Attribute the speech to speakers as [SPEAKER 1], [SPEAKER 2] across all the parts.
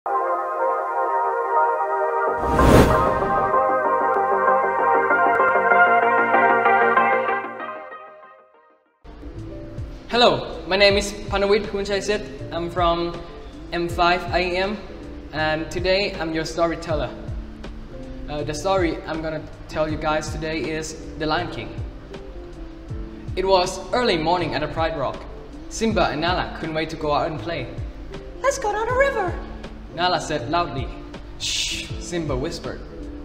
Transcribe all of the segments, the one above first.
[SPEAKER 1] Hello, my name is Punnawit. I'm from M5 IEM, and today I'm your storyteller. The story I'm gonna tell you guys today is The Lion King. It was early morning at a Pride Rock. Simba and Nala couldn't wait to go out and play.
[SPEAKER 2] Let's go down the river,
[SPEAKER 1] Nala said loudly. Shh, Simba whispered.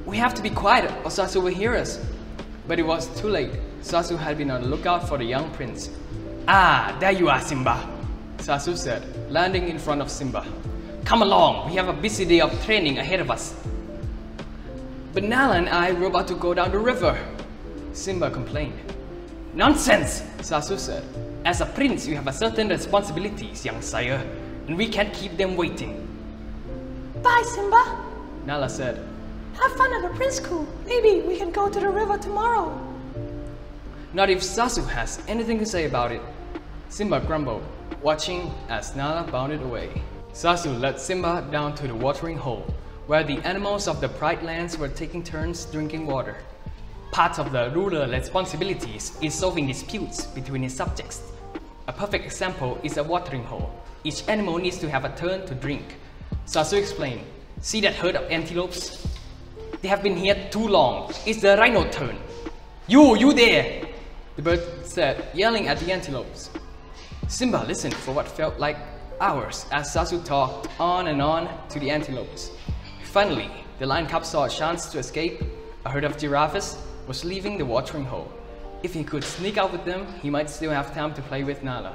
[SPEAKER 1] We have to be quiet or Sasu will hear us. But it was too late. Sasu had been on the lookout for the young prince. Ah, there you are, Simba, Sasu said, landing in front of Simba. Come along, we have a busy day of training ahead of us. But Nala and I were about to go down the river, Simba complained. Nonsense, Sasu said. As a prince, you have a certain responsibilities, young sire, and we can't keep them waiting.
[SPEAKER 2] Bye, Simba,
[SPEAKER 1] Nala said.
[SPEAKER 2] Have fun at the prince school. Maybe we can go to the river tomorrow.
[SPEAKER 1] Not if Sasu has anything to say about it, Simba grumbled, watching as Nala bounded away. Sasu led Simba down to the watering hole, where the animals of the Pride Lands were taking turns drinking water. Part of the ruler's responsibilities is solving disputes between his subjects. A perfect example is a watering hole. Each animal needs to have a turn to drink. Sasu explained, see that herd of antelopes? They have been here too long. It's the rhino turn. You there! The bird said, yelling at the antelopes. Simba listened for what felt like hours as Sasu talked on and on to the antelopes. Finally, the lion cub saw a chance to escape. A herd of giraffes was leaving the watering hole. If he could sneak out with them, he might still have time to play with Nala.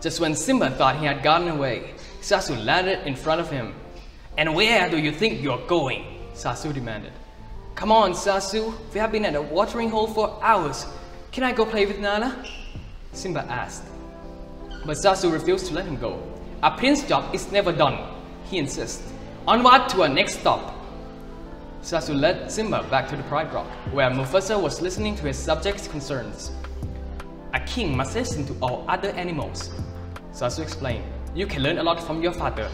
[SPEAKER 1] Just when Simba thought he had gotten away, Sasu landed in front of him. And where do you think you're going? Sasu demanded. Come on, Sasu, we have been at a watering hole for hours. Can I go play with Nala? Simba asked. But Sasu refused to let him go. A prince's job is never done, he insisted. Onward to our next stop. Sasu led Simba back to the Pride Rock, where Mufasa was listening to his subjects' concerns. A king must listen to all other animals, Sasu explained. You can learn a lot from your father.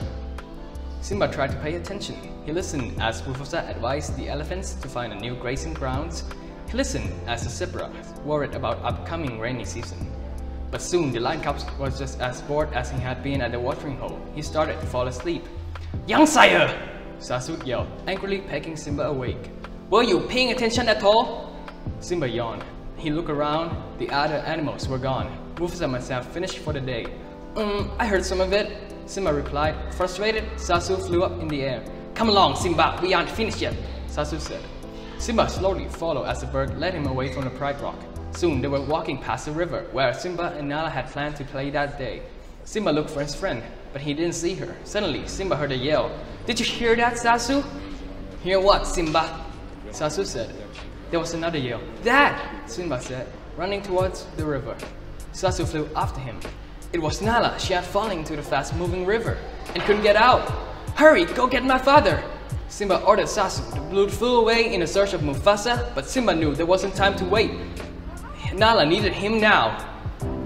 [SPEAKER 1] Simba tried to pay attention. He listened as Mufasa advised the elephants to find a new grazing grounds. He listened as the zebra worried about upcoming rainy season. But soon the lion cub was just as bored as he had been at the watering hole. He started to fall asleep. Young sire! Sasu yelled, angrily pegging Simba awake. Were you paying attention at all? Simba yawned. He looked around. The other animals were gone. Mufasa must have finished for the day. I heard some of it, Simba replied. Frustrated, Sasu flew up in the air. Come along, Simba, we aren't finished yet, Sasu said. Simba slowly followed as the bird led him away from the Pride Rock. Soon they were walking past the river where Simba and Nala had planned to play that day. Simba looked for his friend, but he didn't see her. Suddenly, Simba heard a yell. Did you hear that, Sasu? Hear what, Simba? Sasu said. There was another yell. Dad! Simba said, running towards the river. Sasu flew after him. It was Nala. She had fallen into the fast-moving river and couldn't get out. Hurry, go get my father! Simba ordered Sasu. The blue flew away in a search of Mufasa, but Simba knew there wasn't time to wait. Nala needed him now.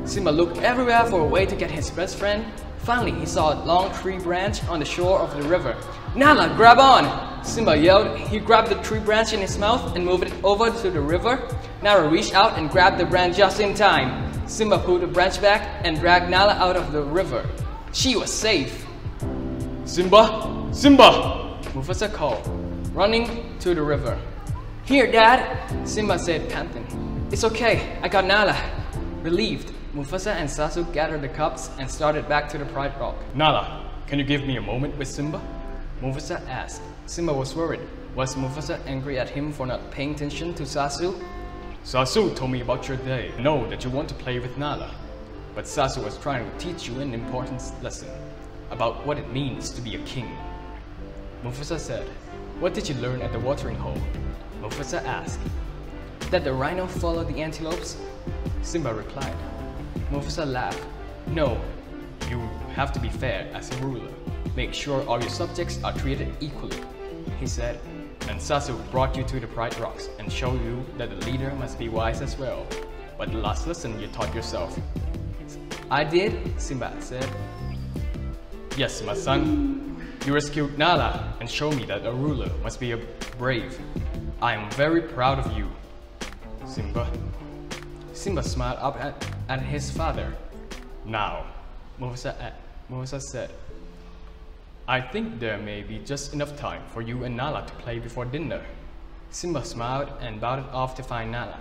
[SPEAKER 1] Simba looked everywhere for a way to get his best friend. Finally, he saw a long tree branch on the shore of the river. Nala, grab on! Simba yelled. He grabbed the tree branch in his mouth and moved it over to the river. Nala reached out and grabbed the branch just in time. Simba pulled the branch back and dragged Nala out of the river. She was safe. Simba! Simba! Mufasa called, running to the river. Here, Dad! Simba said, panting. It's okay, I got Nala. Relieved, Mufasa and Sasu gathered the cubs and started back to the Pride Rock. Nala, can you give me a moment with Simba? Mufasa asked. Simba was worried. Was Mufasa angry at him for not paying attention to Sasu? Sasu told me about your day. I know that you want to play with Nala. But Sasu was trying to teach you an important lesson about what it means to be a king. Mufasa said, what did you learn at the watering hole? Mufasa asked. That the rhino followed the antelopes? Simba replied. Mufasa laughed. No, you have to be fair as a ruler. Make sure all your subjects are treated equally, he said. And Sasu brought you to the Pride Rocks and showed you that the leader must be wise as well. But the last lesson you taught yourself. I did, Simba said. Yes, my son. You rescued Nala and showed me that a ruler must be brave. I am very proud of you, Simba. Simba smiled up at his father. Now, Mufasa said, I think there may be just enough time for you and Nala to play before dinner. Simba smiled and bounded off to find Nala.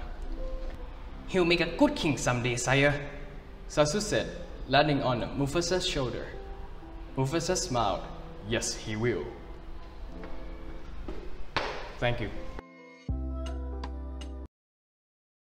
[SPEAKER 1] He'll make a good king someday, sire, Sasu said, landing on Mufasa's shoulder. Mufasa smiled. Yes, he will. Thank you.